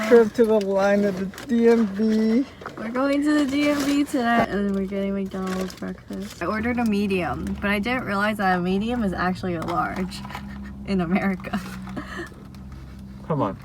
trip to the line at the DMV. We're going to the DMV today and we're getting McDonald's breakfast. I ordered a medium, but I didn't realize that a medium is actually a large in America. Come on.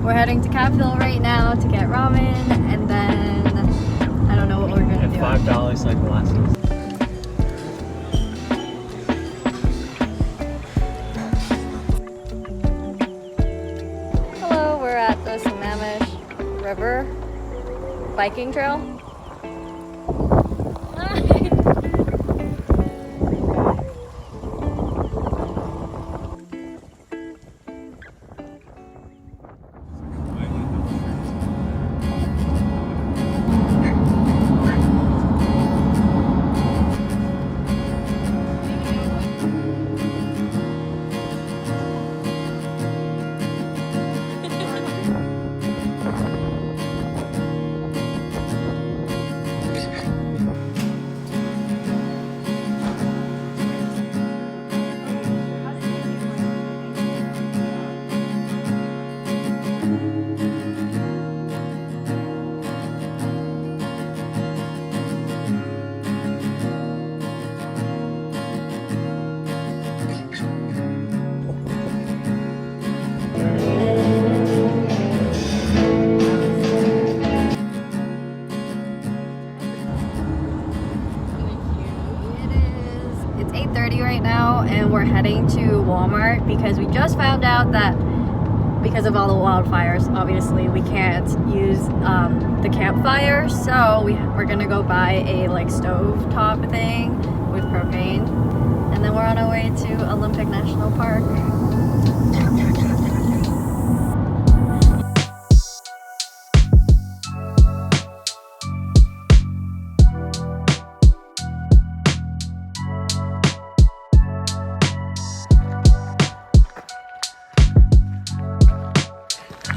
We're heading to Capitol right now to get ramen, and then I don't know what we're gonna do. $5 like glasses. Hello, we're at the Sammamish River biking trail. It's 8:30 right now and we're heading to Walmart because we just found out that because of all the wildfires, obviously we can't use the campfire, so we're gonna go buy a like stove top thing with propane, and then we're on our way to Olympic National Park.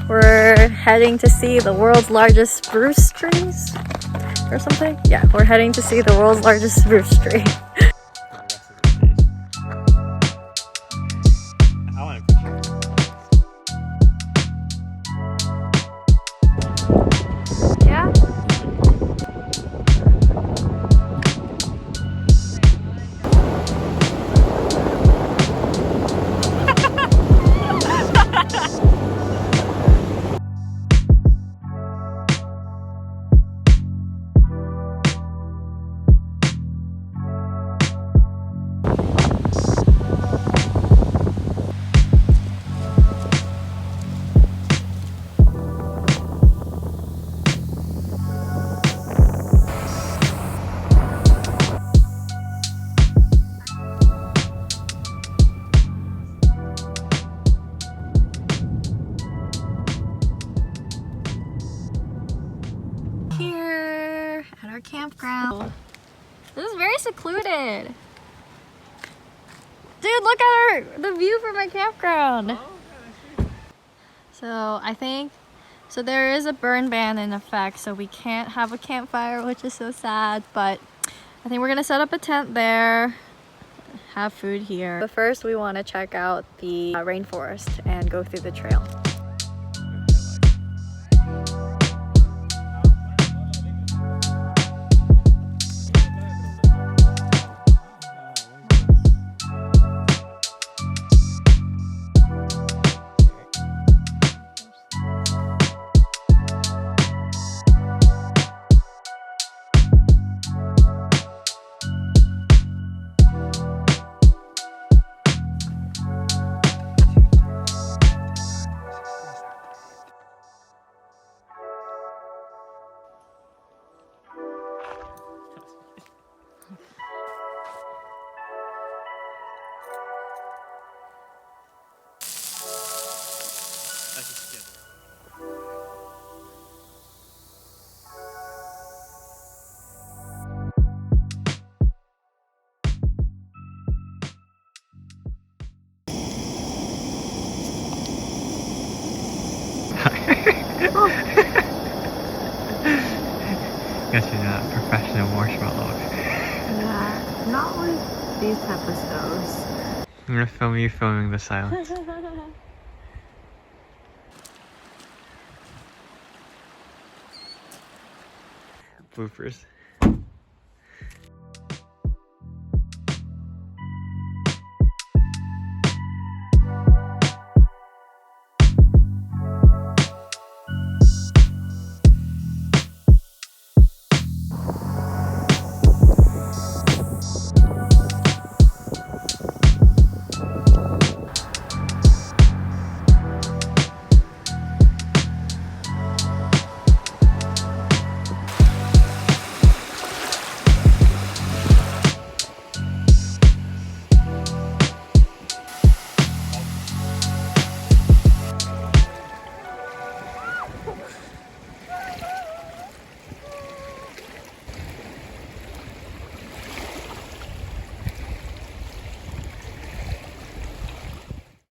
We're heading to see the world's largest spruce trees or something. Yeah, we're heading to see the world's largest spruce tree. Yeah. Here at our campground. This is very secluded. Dude, look at the view from our campground. So I think, so there is a burn ban in effect, so we can't have a campfire, which is so sad, but I think we're gonna set up a tent there, have food here. But first we want to check out the rainforest and go through the trail. professional marshmallow. Yeah, not with these type of stoves. I'm gonna film you filming the silence. Bloopers.